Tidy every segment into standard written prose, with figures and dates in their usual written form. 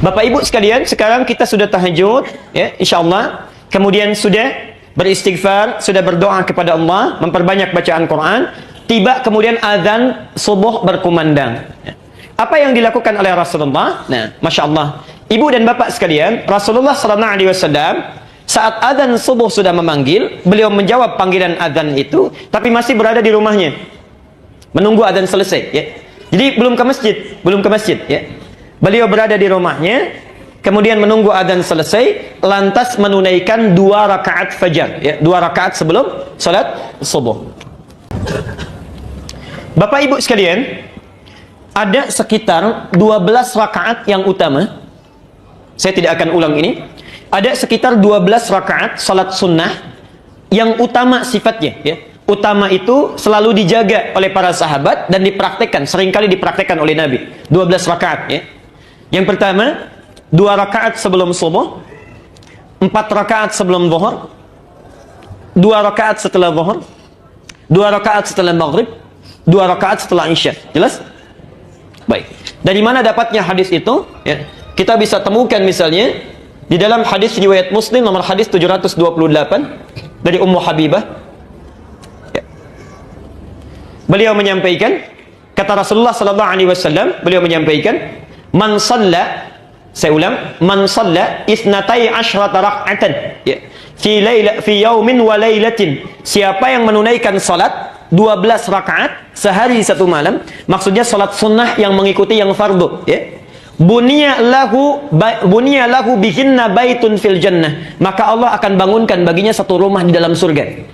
Bapak Ibu sekalian, sekarang kita sudah tahajud, ya, insyaallah. Kemudian sudah beristighfar, sudah berdoa kepada Allah, memperbanyak bacaan Quran. Tiba kemudian azan subuh berkumandang. Apa yang dilakukan oleh Rasulullah? Nah, masya Allah. Ibu dan bapak sekalian, Rasulullah SAW saat azan subuh sudah memanggil, beliau menjawab panggilan azan itu, tapi masih berada di rumahnya, menunggu azan selesai. Ya. Jadi belum ke masjid, ya. Beliau berada di rumahnya, kemudian menunggu azan selesai, lantas menunaikan 2 rakaat fajar, ya, 2 rakaat sebelum salat subuh. Bapak Ibu sekalian, ada sekitar 12 rakaat yang utama. Saya tidak akan ulang ini. Ada sekitar 12 rakaat salat sunnah yang utama sifatnya, ya. Utama itu selalu dijaga oleh para sahabat dan dipraktekkan, seringkali dipraktekkan oleh Nabi. 12 rakaat, ya. Yang pertama, 2 rakaat sebelum subuh, 4 rakaat sebelum zuhur, 2 rakaat setelah zuhur, 2 rakaat setelah maghrib, 2 rakaat setelah isya. Jelas? Baik. Dari mana dapatnya hadis itu? Ya. Kita bisa temukan misalnya di dalam hadis riwayat Muslim nomor hadis 728 dari Ummu Habibah. Ya. Beliau menyampaikan, kata Rasulullah sallallahu alaihi wasallam, beliau menyampaikan, man shalla, saya ulang, man shalla isnatai asyrata rak'atan, ya, fi yaumin wa lailatin, siapa yang menunaikan salat 12 rakaat sehari satu malam, maksudnya salat sunnah yang mengikuti yang fardu, ya. Bunya lahu bihinna baitun fil jannah, maka Allah akan bangunkan baginya satu rumah di dalam surga.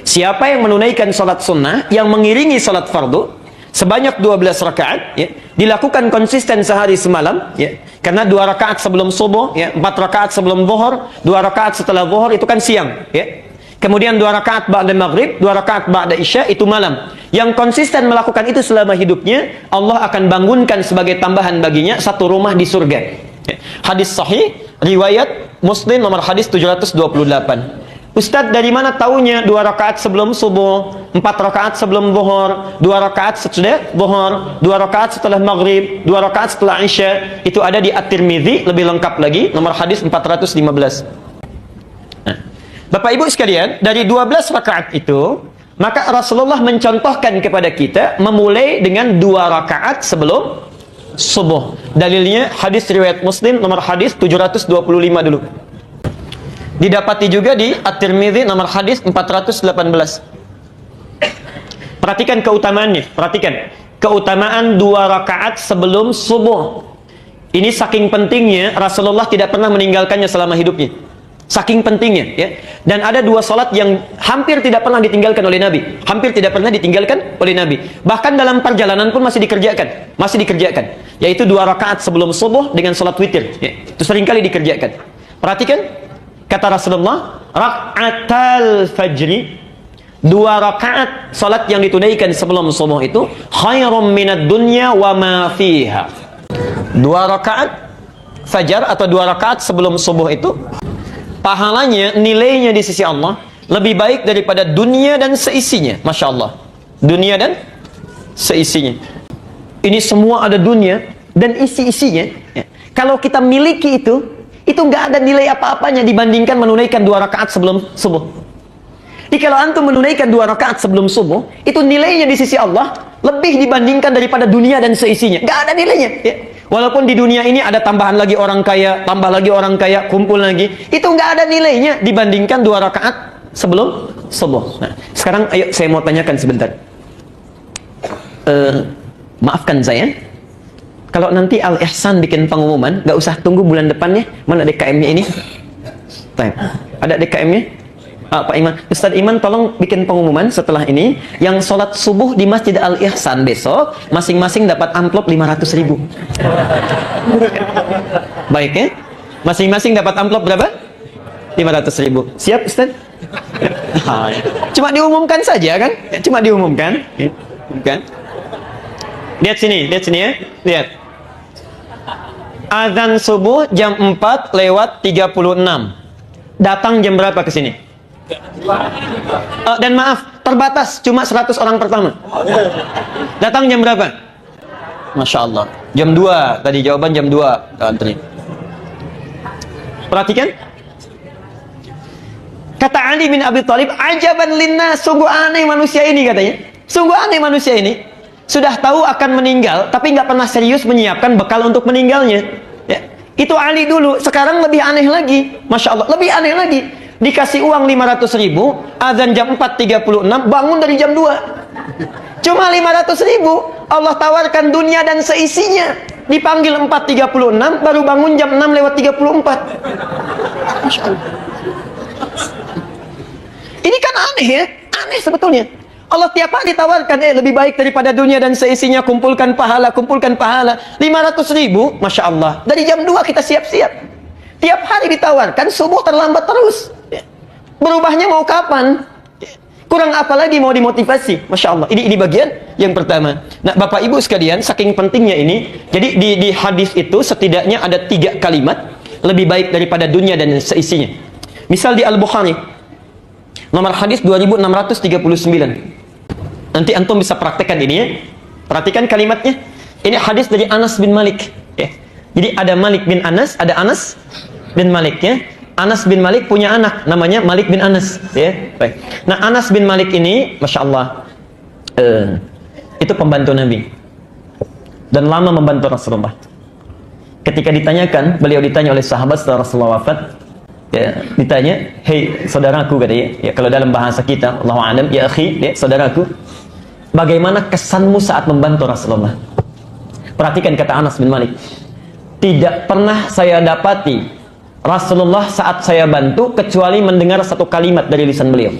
Siapa yang menunaikan salat sunnah yang mengiringi salat fardu sebanyak 12 rakaat, ya, dilakukan konsisten sehari semalam, ya. Karena 2 rakaat sebelum subuh, ya, 4 rakaat sebelum zuhur, 2 rakaat setelah zuhur itu kan siang, ya. Kemudian 2 rakaat ba'da maghrib, 2 rakaat ba'da isya itu malam. Yang konsisten melakukan itu selama hidupnya, Allah akan bangunkan sebagai tambahan baginya satu rumah di surga. Ya. Hadis sahih riwayat Muslim nomor hadis 728. Ustadz, dari mana taunya 2 rakaat sebelum subuh, 4 rakaat sebelum zuhur, 2 rakaat sesudah zuhur, 2 rakaat setelah maghrib, 2 rakaat setelah isya? Itu ada di At-Tirmidzi, lebih lengkap lagi, nomor hadis 415. Nah, Bapak Ibu sekalian, dari 12 rakaat itu, maka Rasulullah mencontohkan kepada kita memulai dengan 2 rakaat sebelum subuh. Dalilnya hadis riwayat Muslim nomor hadis 725 dulu. Didapati juga di At-Tirmidzi nomor hadis 418. Perhatikan keutamaannya, perhatikan. Keutamaan 2 rakaat sebelum subuh. Ini saking pentingnya, Rasulullah tidak pernah meninggalkannya selama hidupnya. Saking pentingnya, ya. Dan ada 2 salat yang hampir tidak pernah ditinggalkan oleh Nabi. Hampir tidak pernah ditinggalkan oleh Nabi. Bahkan dalam perjalanan pun masih dikerjakan. Yaitu 2 rakaat sebelum subuh dengan salat witir, ya. Itu seringkali dikerjakan. Perhatikan, kata Rasulullah, rak'atal fajri, 2 rakaat salat yang ditunaikan sebelum subuh itu khairum minad dunya wa ma fiha. 2 rakaat fajar atau 2 rakaat sebelum subuh itu pahalanya, nilainya di sisi Allah lebih baik daripada dunia dan seisinya. Masya Allah, dunia dan seisinya. Ini semua ada dunia dan isi-isinya, ya. Kalau kita miliki itu nggak ada nilai apa-apanya dibandingkan menunaikan 2 rakaat sebelum subuh. Jadi kalau antum menunaikan 2 rakaat sebelum subuh, itu nilainya di sisi Allah lebih dibandingkan daripada dunia dan seisinya. Nggak ada nilainya, ya. Walaupun di dunia ini ada tambahan lagi orang kaya, tambah lagi orang kaya, kumpul lagi, itu nggak ada nilainya dibandingkan 2 rakaat sebelum subuh. Nah, sekarang ayo saya mau tanyakan sebentar. Maafkan saya, kalau nanti Al Ihsan bikin pengumuman, nggak usah tunggu bulan depannya. Mana DKM-nya ini? Ada DKM-nya? Pak Iman, Ustadz Iman tolong bikin pengumuman setelah ini, yang sholat subuh di Masjid Al Ihsan besok masing-masing dapat amplop 500.000. Baik, ya? Masing-masing dapat amplop berapa? 500.000. Siap, Ustadz? Cuma diumumkan saja, kan? Cuma diumumkan, kan? Lihat sini ya, lihat. Azan subuh jam 4:36. Datang jam berapa ke sini? Dan maaf, terbatas, cuma 100 orang pertama. Datang jam berapa? Masya Allah. Jam 2 tadi jawaban jam 2. Antri. Perhatikan. Kata Ali bin Abi Thalib, ajaban linnas, sungguh aneh manusia ini katanya. Sungguh aneh manusia ini. Sudah tahu akan meninggal, tapi nggak pernah serius menyiapkan bekal untuk meninggalnya. Ya. Itu Ali dulu, sekarang lebih aneh lagi. Masya Allah, lebih aneh lagi. Dikasih uang 500.000, azan jam 4.36, bangun dari jam 2. Cuma 500.000, Allah tawarkan dunia dan seisinya. Dipanggil 4.36, baru bangun jam 6:34. Masya Allah. Ini kan aneh ya, aneh sebetulnya. Allah tiap hari tawarkan, lebih baik daripada dunia dan seisinya, kumpulkan pahala, kumpulkan pahala. 500.000, Masya Allah. Dari jam 2 kita siap-siap. Tiap hari ditawarkan, subuh terlambat terus. Berubahnya mau kapan? Kurang apa lagi mau dimotivasi? Masya Allah. Ini bagian yang pertama. Nah, Bapak Ibu sekalian, saking pentingnya ini, jadi di hadis itu setidaknya ada 3 kalimat, lebih baik daripada dunia dan seisinya. Misal di Al-Bukhari, nomor hadis 2639. Nanti antum bisa praktekkan ini ya. Perhatikan kalimatnya. Ini hadis dari Anas bin Malik ya. Jadi ada Malik bin Anas, ada Anas bin Malik ya. Anas bin Malik punya anak namanya Malik bin Anas ya. Baik. Nah, Anas bin Malik ini Masya Allah itu pembantu Nabi dan lama membantu Rasulullah. Ketika ditanyakan, beliau ditanya oleh sahabat setelah Rasulullah wafat, ya, ditanya, hei saudaraku katanya, ya kalau dalam bahasa kita, Allahu a'lam, ya akhi, ya saudaraku, bagaimana kesanmu saat membantu Rasulullah? Perhatikan kata Anas bin Malik, tidak pernah saya dapati Rasulullah saat saya bantu kecuali mendengar satu kalimat dari lisan beliau,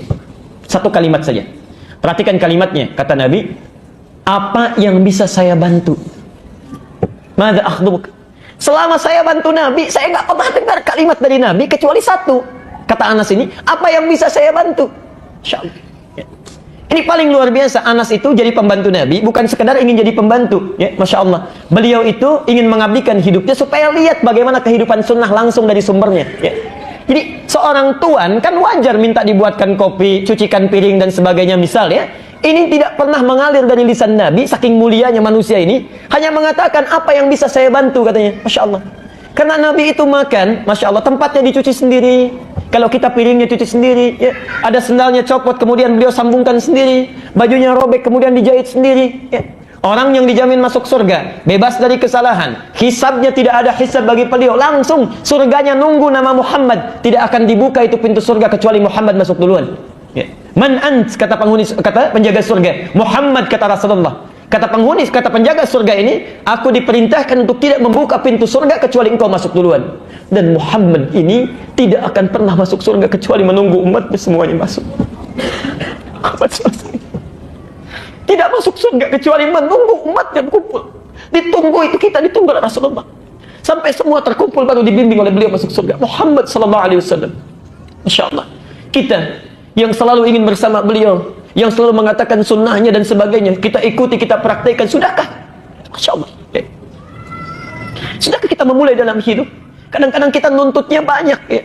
satu kalimat saja. Perhatikan kalimatnya, kata Nabi, apa yang bisa saya bantu? Madza akhdubuk? Selama saya bantu Nabi, saya nggak pernah dengar kalimat dari Nabi kecuali satu. Kata Anas ini, apa yang bisa saya bantu? Insya Allah. Ya. Ini paling luar biasa. Anas itu jadi pembantu Nabi, bukan sekedar ingin jadi pembantu. Ya, Masya Allah. Beliau itu ingin mengabdikan hidupnya supaya lihat bagaimana kehidupan sunnah langsung dari sumbernya. Ya. Jadi seorang tuan kan wajar minta dibuatkan kopi, cucikan piring dan sebagainya misal ya. Ini tidak pernah mengalir dari lisan Nabi, saking mulianya manusia ini, hanya mengatakan apa yang bisa saya bantu katanya. Masya Allah. Karena Nabi itu makan, Masya Allah, tempatnya dicuci sendiri. Kalau kita piringnya cuci sendiri, ya. Ada sendalnya copot, kemudian beliau sambungkan sendiri. Bajunya robek, kemudian dijahit sendiri. Ya. Orang yang dijamin masuk surga, bebas dari kesalahan. Hisabnya tidak ada hisab bagi beliau. Langsung surganya nunggu nama Muhammad. Tidak akan dibuka itu pintu surga kecuali Muhammad masuk duluan. Ya. Man ant, kata penghuni, kata penjaga surga. Muhammad, kata Rasulullah. Kata penghuni, kata penjaga surga ini, aku diperintahkan untuk tidak membuka pintu surga kecuali engkau masuk duluan. Dan Muhammad ini tidak akan pernah masuk surga kecuali menunggu umatnya semuanya masuk. Tidak masuk surga kecuali menunggu umatnya berkumpul. Ditunggu itu, kita ditunggu oleh Rasulullah. Sampai semua terkumpul baru dibimbing oleh beliau masuk surga. Muhammad sallallahu alaihi wasallam. Masya Allah. Kita yang selalu ingin bersama beliau, yang selalu mengatakan sunnahnya dan sebagainya, kita ikuti, kita praktekkan, sudahkah? Masya Allah. Ya. Sudahkah kita memulai dalam hidup? Kadang-kadang kita nuntutnya banyak, ya.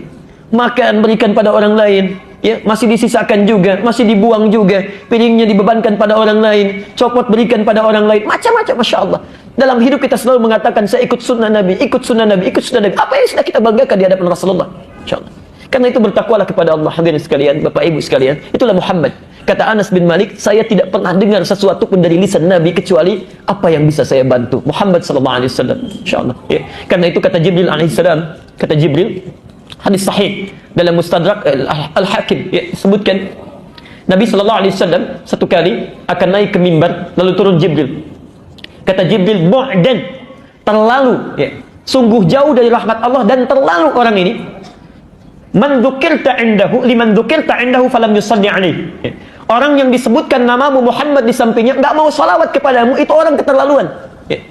Makan, berikan pada orang lain, ya, masih disisakan juga, masih dibuang juga, piringnya dibebankan pada orang lain, copot berikan pada orang lain, macam-macam. Masya Allah. Dalam hidup kita selalu mengatakan, saya ikut sunnah Nabi, ikut sunnah Nabi, ikut sunnah Nabi. Apa yang sudah kita banggakan di hadapan Rasulullah? Masya Allah. Karena itu bertakwalah kepada Allah, hadirin sekalian, Bapak Ibu sekalian. Itulah Muhammad. Kata Anas bin Malik, saya tidak pernah dengar sesuatu pun dari lisan Nabi kecuali apa yang bisa saya bantu. Muhammad sallallahu alaihi wasallam. Insyaallah. Ya. Karena itu kata Jibril alaihi salam, kata Jibril, hadis sahih dalam Mustadrak Al-Hakim, ya, sebutkan Nabi sallallahu alaihi wasallam satu kali akan naik ke mimbar, lalu turun Jibril. Kata Jibril, bu'dan, terlalu, ya, sungguh jauh dari rahmat Allah dan terlalu orang ini. Man dzukirta indahu liman dzukirta indahu falam yusalli alaihi. Orang yang disebutkan namamu Muhammad di sampingnya enggak mau salawat kepadamu, itu orang keterlaluan. Ya.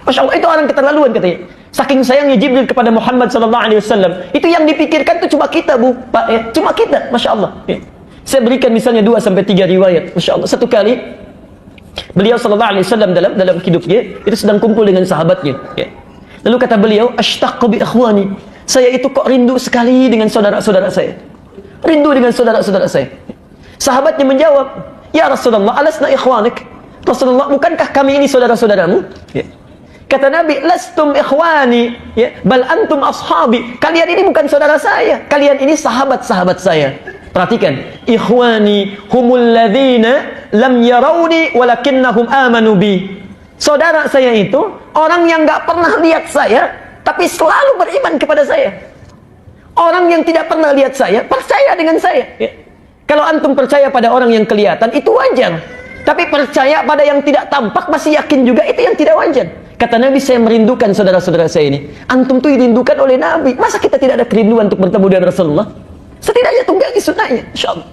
Masya Allah, itu orang keterlaluan katanya. Saking sayangnya Jibril kepada Muhammad sallallahu alaihi wasallam, itu yang dipikirkan itu cuma kita, Bu, Pak, ya. Cuma kita, Masya Allah. Ya. Saya berikan misalnya 2 sampai 3 riwayat. Masya Allah, satu kali beliau sallallahu alaihi wasallam dalam hidupnya itu sedang kumpul dengan sahabatnya. Ya. Lalu kata beliau, ashtaqu bi ikhwani. Saya itu kok rindu sekali dengan saudara-saudara saya. Rindu dengan saudara-saudara saya. Sahabatnya menjawab, ya Rasulullah, alasna ikhwanik. Rasulullah, bukankah kami ini saudara-saudaramu? Ya. Kata Nabi, lastum ikhwani, ya, bal antum ashabi. Kalian ini bukan saudara saya, kalian ini sahabat-sahabat saya. Perhatikan, ikhwani humul ladzina lam yarawni walakinnahum amanu bi. Saudara saya itu orang yang nggak pernah lihat saya, tapi selalu beriman kepada saya. Orang yang tidak pernah lihat saya, percaya dengan saya. Ya. Kalau antum percaya pada orang yang kelihatan, itu wajar. Tapi percaya pada yang tidak tampak, masih yakin juga, itu yang tidak wajar. Kata Nabi, saya merindukan saudara-saudara saya ini. Antum tuh dirindukan oleh Nabi. Masa kita tidak ada kerinduan untuk bertemu dengan Rasulullah? Setidaknya tunggangi sunnahnya, insyaAllah.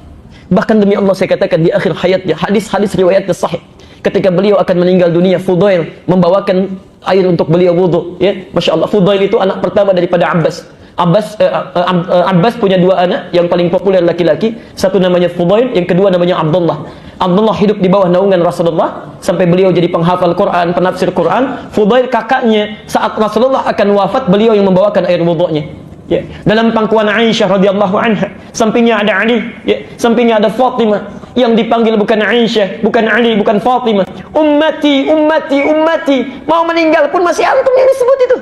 Bahkan demi Allah saya katakan di akhir hayatnya, hadis-hadis riwayatnya sahih. Ketika beliau akan meninggal dunia, Fudail membawakan air untuk beliau wudu. Ya, Masya Allah, Fudail itu anak pertama daripada Abbas. Abbas punya dua anak, yang paling populer laki-laki, satu namanya Fudail, yang kedua namanya Abdullah. Abdullah hidup di bawah naungan Rasulullah sampai beliau jadi penghafal Quran, penafsir Quran. Fudail kakaknya, saat Rasulullah akan wafat, beliau yang membawakan air wudunya. Ya. Dalam pangkuan Aisyah radhiyallahu anha, sampingnya ada Ali, ya. Sampingnya ada Fatimah, yang dipanggil bukan Aisyah, bukan Ali, bukan Fatimah. Ummati, ummati, ummati. Mau meninggal pun masih antum yang disebut itu.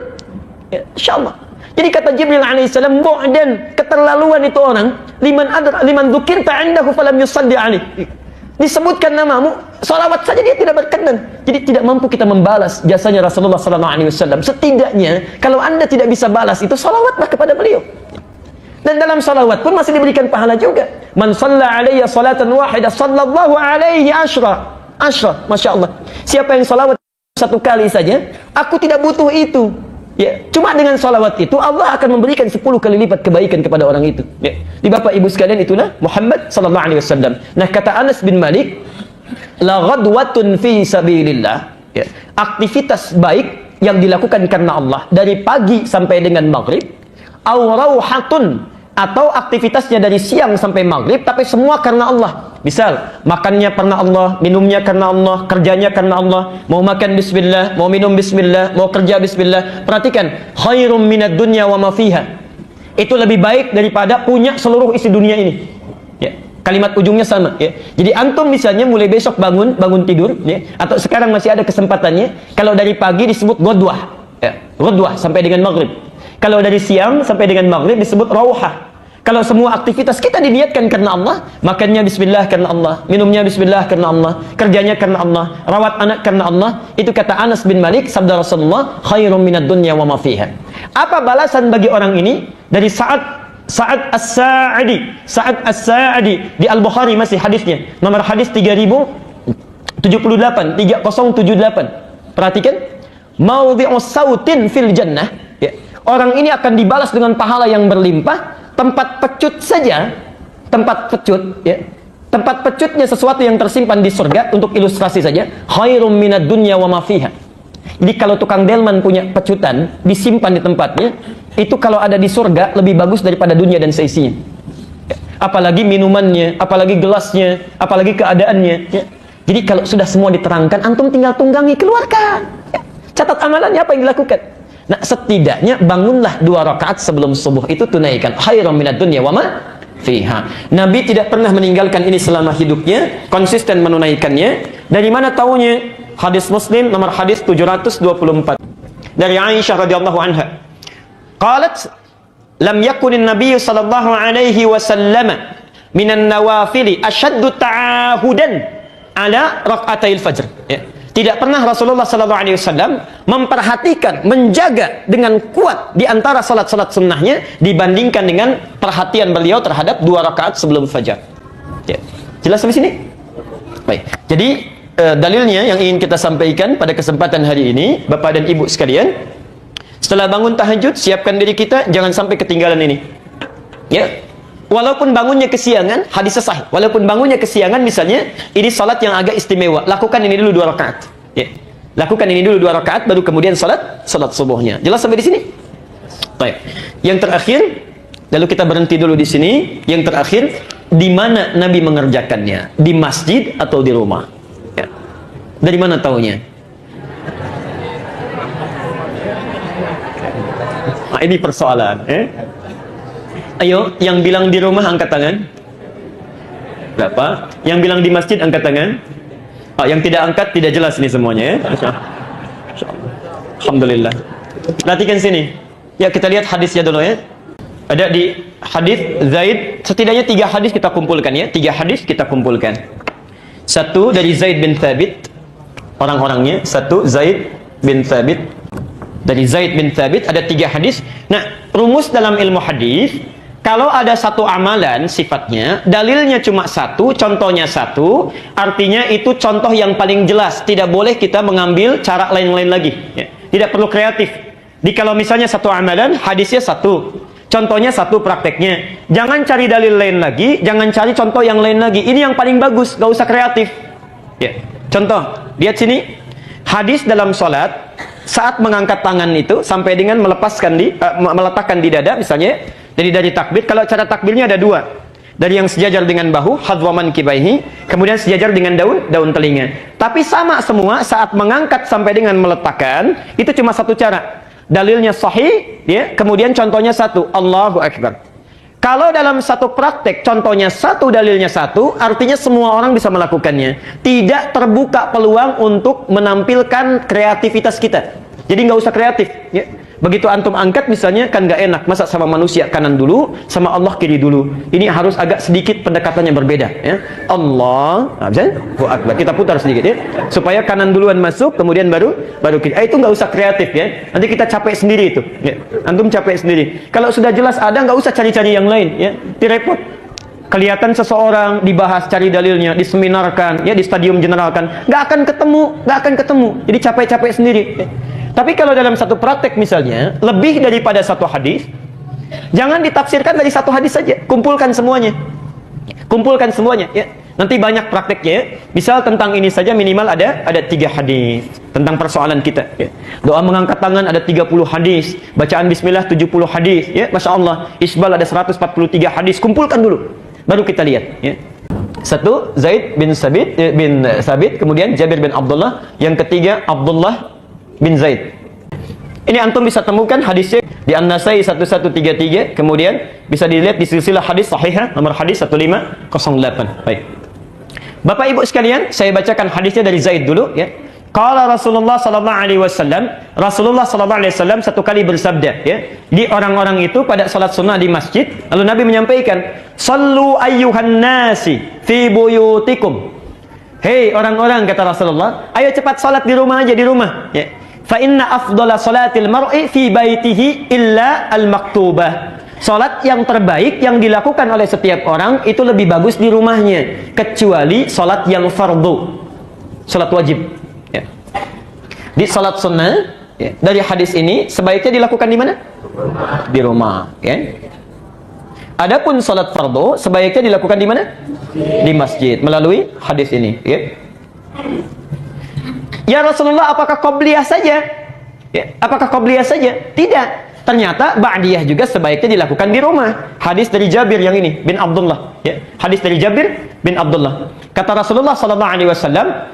Ya, insyaallah. Jadi kata Jibril alaihissalam, bu'dan, keterlaluan itu orang, liman dzukirta indahu falam yusalli alaihi. Disebutkan namamu, salawat saja dia tidak berkenan. Jadi tidak mampu kita membalas jasanya Rasulullah sallallahu alaihi wasallam. Setidaknya kalau Anda tidak bisa balas itu, salawatlah kepada beliau. Dan dalam salawat pun masih diberikan pahala juga. Man shalla alayya salatan wahidah sallallahu alaihi asyra. Masya Allah. Siapa yang salawat satu kali saja, aku tidak butuh itu. Ya, cuma dengan salawat itu Allah akan memberikan 10 kali lipat kebaikan kepada orang itu. Ya. Di Bapak Ibu sekalian, itulah Muhammad sallallahu alaihi wasallam. Nah, kata Anas bin Malik, la ghadwatun fi sabilillah. Ya. Aktivitas baik yang dilakukan karena Allah dari pagi sampai dengan maghrib, au rauhatun, atau aktivitasnya dari siang sampai maghrib tapi semua karena Allah. Misal, makannya karena Allah, minumnya karena Allah, kerjanya karena Allah. Mau makan bismillah, mau minum bismillah, mau kerja bismillah. Perhatikan, khairum minad dunya wa ma fiha. Itu lebih baik daripada punya seluruh isi dunia ini. Ya. Kalimat ujungnya sama, ya. Jadi antum misalnya mulai besok bangun tidur, ya, atau sekarang masih ada kesempatannya, kalau dari pagi disebut ghadwah, ya, ghadwah sampai dengan maghrib. Kalau dari siang sampai dengan maghrib disebut rauhah. Kalau semua aktivitas kita diniatkan karena Allah, makannya bismillah karena Allah, minumnya bismillah karena Allah, kerjanya karena Allah, rawat anak karena Allah, itu kata Anas bin Malik, sabda Rasulullah, khairum minad dunya wa ma fiha. Apa balasan bagi orang ini? Dari Sa'ad As-Sa'adi. Sa'ad As-Sa'adi di Al-Bukhari masih hadisnya. Nomor hadis 3078, 3078. Perhatikan, maudhi'us sautin fil jannah. Ya. Orang ini akan dibalas dengan pahala yang berlimpah. Tempat pecut saja, tempat pecut, ya, tempat pecutnya sesuatu yang tersimpan di surga, untuk ilustrasi saja, khairum minad dunya wa ma fiha. Jadi kalau tukang delman punya pecutan disimpan di tempatnya, itu kalau ada di surga lebih bagus daripada dunia dan seisinya. Ya. Apalagi minumannya, apalagi gelasnya, apalagi keadaannya. Ya. Jadi kalau sudah semua diterangkan, antum tinggal tunggangi, keluarkan. Ya. Catat amalannya apa yang dilakukan. Nah, setidaknya bangunlah 2 rakaat sebelum subuh, itu tunaikan. Khairum minad dunya wa ma fiha. Nabi tidak pernah meninggalkan ini selama hidupnya, konsisten menunaikannya. Dari mana taunya? Hadis Muslim nomor hadis 724. Dari Aisyah radhiyallahu anha. Qalat, lam yakunin Nabi sallallahu alaihi wasallam minan nawafili asyaddu ta'ahudan ala raka'atil fajr. Ya. Tidak pernah Rasulullah SAW memperhatikan, menjaga dengan kuat di antara salat-salat sunnahnya dibandingkan dengan perhatian beliau terhadap 2 rakaat sebelum fajar. Ya. Jelas sampai sini? Baik. Jadi dalilnya yang ingin kita sampaikan pada kesempatan hari ini, Bapak dan Ibu sekalian, setelah bangun tahajud, siapkan diri kita jangan sampai ketinggalan ini. Ya. Walaupun bangunnya kesiangan, hadis sahih. Walaupun bangunnya kesiangan, misalnya ini salat yang agak istimewa, lakukan ini dulu 2 rakaat. Ya. Lakukan ini dulu 2 rakaat, baru kemudian salat subuhnya. Jelas sampai di sini? Baik. Yang terakhir, lalu kita berhenti dulu di sini. Yang terakhir, di mana Nabi mengerjakannya? Di masjid atau di rumah? Ya. Dari mana taunya? Nah, ini persoalan. Ayo, yang bilang di rumah angkat tangan. Berapa? Yang bilang di masjid angkat tangan. Oh, yang tidak angkat tidak jelas nih semuanya, ya. Alhamdulillah. Perhatikan sini. Ya, kita lihat hadisnya dulu ya. Ada di hadis Zaid, setidaknya 3 hadis kita kumpulkan ya. 3 hadis kita kumpulkan. Satu dari Zaid bin Thabit, orang-orangnya. Satu Zaid bin Thabit. Dari Zaid bin Thabit ada 3 hadis. Nah, rumus dalam ilmu hadis, kalau ada satu amalan sifatnya, dalilnya cuma satu, contohnya satu, artinya itu contoh yang paling jelas. Tidak boleh kita mengambil cara lain-lain lagi ya. Tidak perlu kreatif. Kalau misalnya satu amalan, hadisnya satu, contohnya satu, prakteknya. Jangan cari dalil lain lagi, jangan cari contoh yang lain lagi. Ini yang paling bagus, gak usah kreatif. Ya. Contoh, lihat sini. Hadis dalam sholat, saat mengangkat tangan itu, sampai dengan meletakkan di dada, misalnya, jadi dari takbir, kalau cara takbirnya ada 2. Dari yang sejajar dengan bahu, hadwaman kibaihi, kemudian sejajar dengan daun telinga. Tapi sama semua, saat mengangkat sampai dengan meletakkan, itu cuma satu cara. Dalilnya sahih, ya, kemudian contohnya satu, Allahu Akbar. Kalau dalam satu praktek, contohnya satu, dalilnya satu, artinya semua orang bisa melakukannya. Tidak terbuka peluang untuk menampilkan kreativitas kita. Jadi nggak usah kreatif. Ya. Begitu antum angkat misalnya, kan nggak enak. Masa sama manusia kanan dulu, sama Allah kiri dulu. Ini harus agak sedikit pendekatannya berbeda. Ya. Allah, Akbar. Kita putar sedikit ya, supaya kanan duluan masuk, kemudian baru kiri. Itu nggak usah kreatif ya. Nanti kita capek sendiri itu. Ya. Antum capek sendiri. Kalau sudah jelas ada, nggak usah cari-cari yang lain. Ya. Direpot. Kelihatan seseorang dibahas, cari dalilnya, diseminarkan, ya, di stadium generalkan, nggak akan ketemu. Jadi capek-capek sendiri. Ya. Tapi kalau dalam satu praktek misalnya, lebih daripada satu hadis, jangan ditafsirkan dari satu hadis saja. Kumpulkan semuanya. Ya. Nanti banyak prakteknya. Misal tentang ini saja minimal ada 3 hadis tentang persoalan kita. Ya. Doa mengangkat tangan ada 30 hadis. Bacaan bismillah 70 hadis. Ya, Masya Allah. Isbal ada 143 hadis. Kumpulkan dulu. Baru kita lihat. Ya. Satu, Zaid bin Sabit. Kemudian Jabir bin Abdullah. Yang ketiga, Abdullah bin Zaid. Ini antum bisa temukan hadisnya di An-Nasai 1133, kemudian bisa dilihat di silsilah hadis sahihah nomor hadis 1508. Baik. Bapak Ibu sekalian, saya bacakan hadisnya dari Zaid dulu ya. Qala Rasulullah sallallahu alaihi wasallam, Rasulullah sallallahu alaihi wasallam satu kali bersabda ya, di orang-orang itu pada salat sunnah di masjid, lalu Nabi menyampaikan, "Shallu ayyuhan nasi fi buyutikum." Hei orang-orang, kata Rasulullah, ayo cepat salat di rumah aja, di rumah ya. Fa inna afdhala salatil mar'i fi baitihi illa al-maktubah. Salat yang terbaik yang dilakukan oleh setiap orang itu lebih bagus di rumahnya, kecuali salat yang fardu, salat wajib ya. Di salat sunnah ya, dari hadis ini sebaiknya dilakukan di mana? Di rumah ya. Adapun salat fardu sebaiknya dilakukan di mana? Di masjid, melalui hadis ini ya. Ya Rasulullah, apakah qobliyah saja? Ya, apakah qobliyah saja? Tidak. Ternyata ba'diyah juga sebaiknya dilakukan di rumah. Hadis dari Jabir yang ini bin Abdullah. Ya, hadis dari Jabir bin Abdullah. Kata Rasulullah sallallahu alaihi wasallam,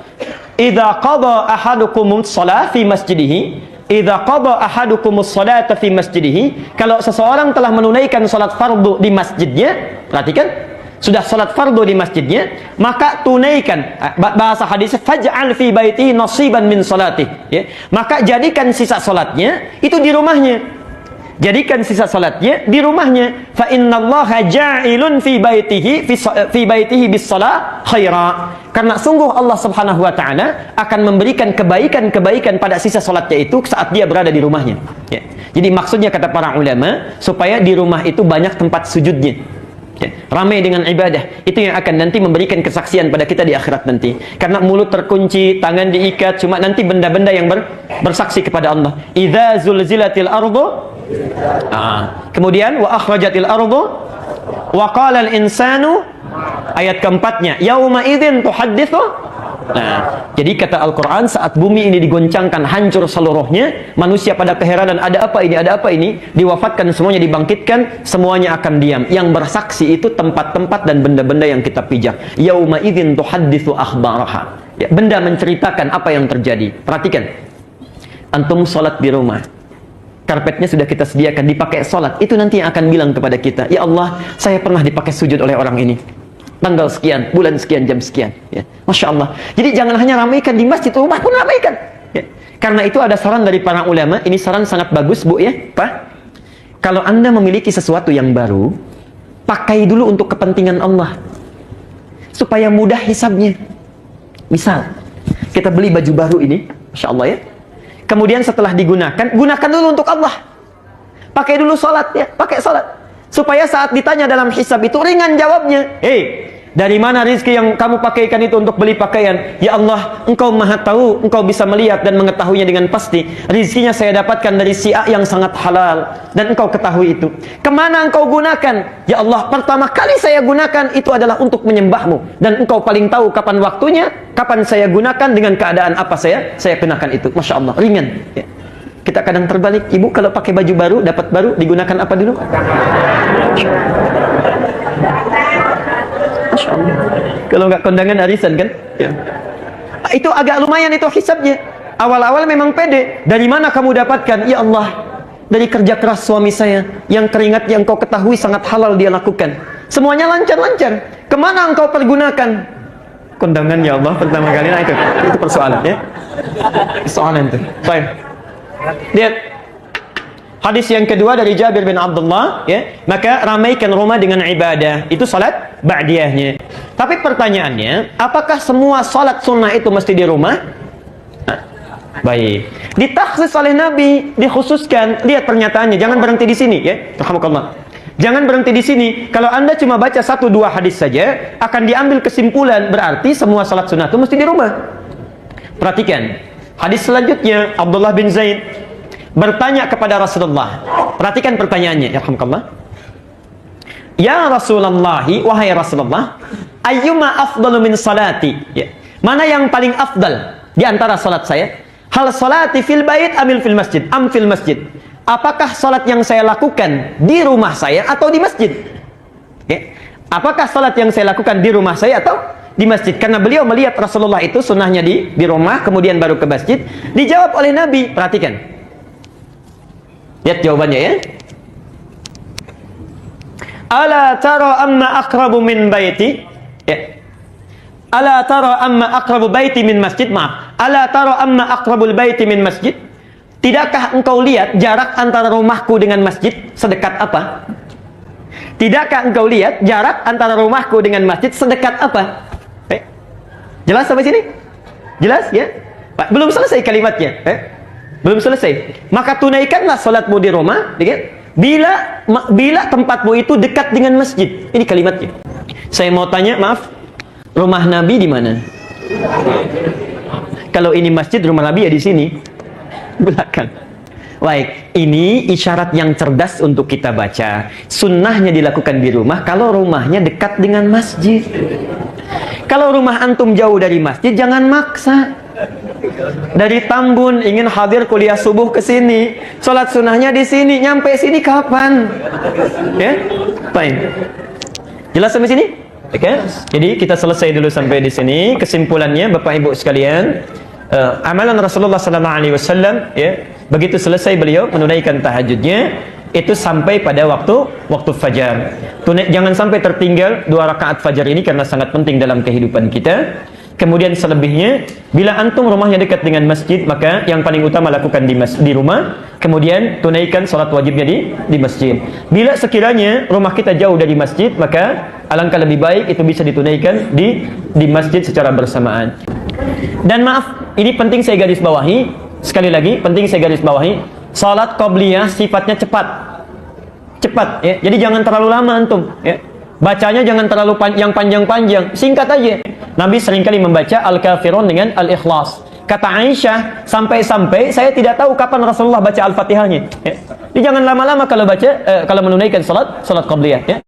"Idza qada ahadukumus shalah fi masjidihi." Idza qada ahadukumus shalata fi masjidihi. Kalau seseorang telah menunaikan salat fardu di masjidnya, perhatikan, sudah salat fardu di masjidnya, maka tunaikan, bahasa hadisnya, faj'al fi baiti nasiban min salati ya. Maka jadikan sisa salatnya itu di rumahnya. Jadikan sisa salatnya di rumahnya. Fa innallaha ja'ilun fi baitihi bis shalah khaira. Karena sungguh Allah Subhanahu wa taala akan memberikan kebaikan-kebaikan pada sisa salatnya itu saat dia berada di rumahnya ya. Jadi maksudnya kata para ulama, supaya di rumah itu banyak tempat sujudnya. Ya, ramai dengan ibadah, itu yang akan nanti memberikan kesaksian pada kita di akhirat nanti. Karena mulut terkunci, tangan diikat, cuma nanti benda-benda yang bersaksi kepada Allah. Idza zulzilatil ardu, kemudian wa akhrajatil ardu wa qala al insanu, ayat keempatnya, yauma idzin tuhadditsu. Nah, jadi kata Al-Quran, saat bumi ini digoncangkan hancur seluruhnya, manusia pada keheranan, ada apa ini, diwafatkan semuanya, dibangkitkan, semuanya akan diam. Yang bersaksi itu tempat-tempat dan benda-benda yang kita pijak. Yauma idzin tuhadditsu akhbaraha. Ya, benda menceritakan apa yang terjadi. Perhatikan, antum salat di rumah, karpetnya sudah kita sediakan, dipakai salat, itu nanti yang akan bilang kepada kita, ya Allah, saya pernah dipakai sujud oleh orang ini, tanggal sekian, bulan sekian, jam sekian ya. Masya Allah. Jadi jangan hanya ramaikan di masjid, rumah pun ramaikan ya. Karena itu ada saran dari para ulama, ini saran sangat bagus Bu ya, Pak. Kalau Anda memiliki sesuatu yang baru, pakai dulu untuk kepentingan Allah. Supaya mudah hisabnya. Misal, kita beli baju baru ini, Masya Allah ya. Kemudian setelah digunakan, gunakan dulu untuk Allah. Pakai dulu sholat ya, pakai sholat. Supaya saat ditanya dalam hisab itu ringan jawabnya. Dari mana rizki yang kamu pakaikan itu untuk beli pakaian? Ya Allah, Engkau maha tahu, Engkau bisa melihat dan mengetahuinya dengan pasti. Rizkinya saya dapatkan dari si A yang sangat halal, dan Engkau ketahui itu. Kemana Engkau gunakan? Ya Allah, pertama kali saya gunakan itu adalah untuk menyembahmu, dan Engkau paling tahu kapan waktunya, kapan saya gunakan, dengan keadaan apa saya kenakan itu. Masya Allah, ringan ya. Kita kadang terbalik, ibu kalau pakai baju baru, dapat baru, digunakan apa dulu? Masya Allah. Kalau nggak kondangan arisan kan ya. Itu agak lumayan itu hisabnya. Awal-awal memang pede. Dari mana kamu dapatkan? Ya Allah, dari kerja keras suami saya, yang keringat yang kau ketahui sangat halal dia lakukan. Semuanya lancar-lancar. Kemana engkau pergunakan? Kondangan ya Allah pertama kali. Nah itu persoalan ya. Persoalan itu. Baik. Lihat hadis yang kedua dari Jabir bin Abdullah ya, maka ramaikan rumah dengan ibadah. Itu salat ba'diyahnya. Tapi pertanyaannya, apakah semua salat sunnah itu mesti di rumah? Baik. Ditaksis oleh Nabi, dikhususkan. Lihat pernyataannya, jangan berhenti di sini ya. Alhamdulillah. Jangan berhenti di sini. Kalau Anda cuma baca 1-2 hadis saja, akan diambil kesimpulan berarti semua salat sunnah itu mesti di rumah. Perhatikan. Hadis selanjutnya, Abdullah bin Zaid bertanya kepada Rasulullah. Perhatikan pertanyaannya, ya alhamdulillah. Ya Rasulullah, wahai Rasulullah, ayyuma afdalu min salati? Ya. Mana yang paling afdal di antara salat saya? Hal salati fil bait amil fil masjid? Am fil masjid? Apakah salat yang saya lakukan di rumah saya atau di masjid? Ya. Apakah salat yang saya lakukan di rumah saya atau di masjid? Karena beliau melihat Rasulullah itu sunnahnya di rumah, kemudian baru ke masjid. Dijawab oleh Nabi. Perhatikan. Lihat jawabannya ya. Ala tara amma aqrabu min baiti? Ya. Ala tara amma aqrabu baiti min masjid? Maaf. Ala tara amma aqrabul baiti min masjid? Tidakkah engkau lihat jarak antara rumahku dengan masjid sedekat apa? Tidakkah engkau lihat jarak antara rumahku dengan masjid sedekat apa? Jelas sampai sini? Jelas ya? Pak, belum selesai kalimatnya. Belum selesai. Maka tunaikanlah salatmu di rumah, bila tempatmu itu dekat dengan masjid. Ini kalimatnya. Saya mau tanya, maaf, rumah Nabi di mana? Kalau ini masjid, rumah Nabi ya di sini. Belakang. Baik, ini isyarat yang cerdas untuk kita baca. Sunnahnya dilakukan di rumah kalau rumahnya dekat dengan masjid. Kalau rumah antum jauh dari masjid, jangan maksa. Dari Tambun ingin hadir kuliah subuh ke sini, sholat sunnahnya di sini, nyampe sini kapan? Ya, baik. Jelas sampai sini? Oke. Jadi kita selesai dulu sampai di sini. Kesimpulannya, Bapak Ibu sekalian, amalan Rasulullah SAW, ya, begitu selesai beliau menunaikan tahajudnya, itu sampai pada waktu fajar. Jangan sampai tertinggal 2 rakaat fajar ini karena sangat penting dalam kehidupan kita. Kemudian selebihnya, bila antum rumahnya dekat dengan masjid, maka yang paling utama lakukan di rumah. Kemudian tunaikan salat wajibnya di masjid. Bila sekiranya rumah kita jauh dari masjid, maka alangkah lebih baik itu bisa ditunaikan di masjid secara bersamaan. Dan maaf, ini penting saya garis bawahi. Sekali lagi, penting saya garis bawahi. Salat qabliyah sifatnya cepat, ya. Jadi jangan terlalu lama antum, ya. Bacanya jangan terlalu yang panjang-panjang, singkat aja. Nabi seringkali membaca Al-Kafirun dengan Al-Ikhlas. Kata Aisyah, sampai-sampai saya tidak tahu kapan Rasulullah baca Al-Fatihahnya. Ya. Jadi jangan lama-lama kalau menunaikan salat qabliyah. Ya.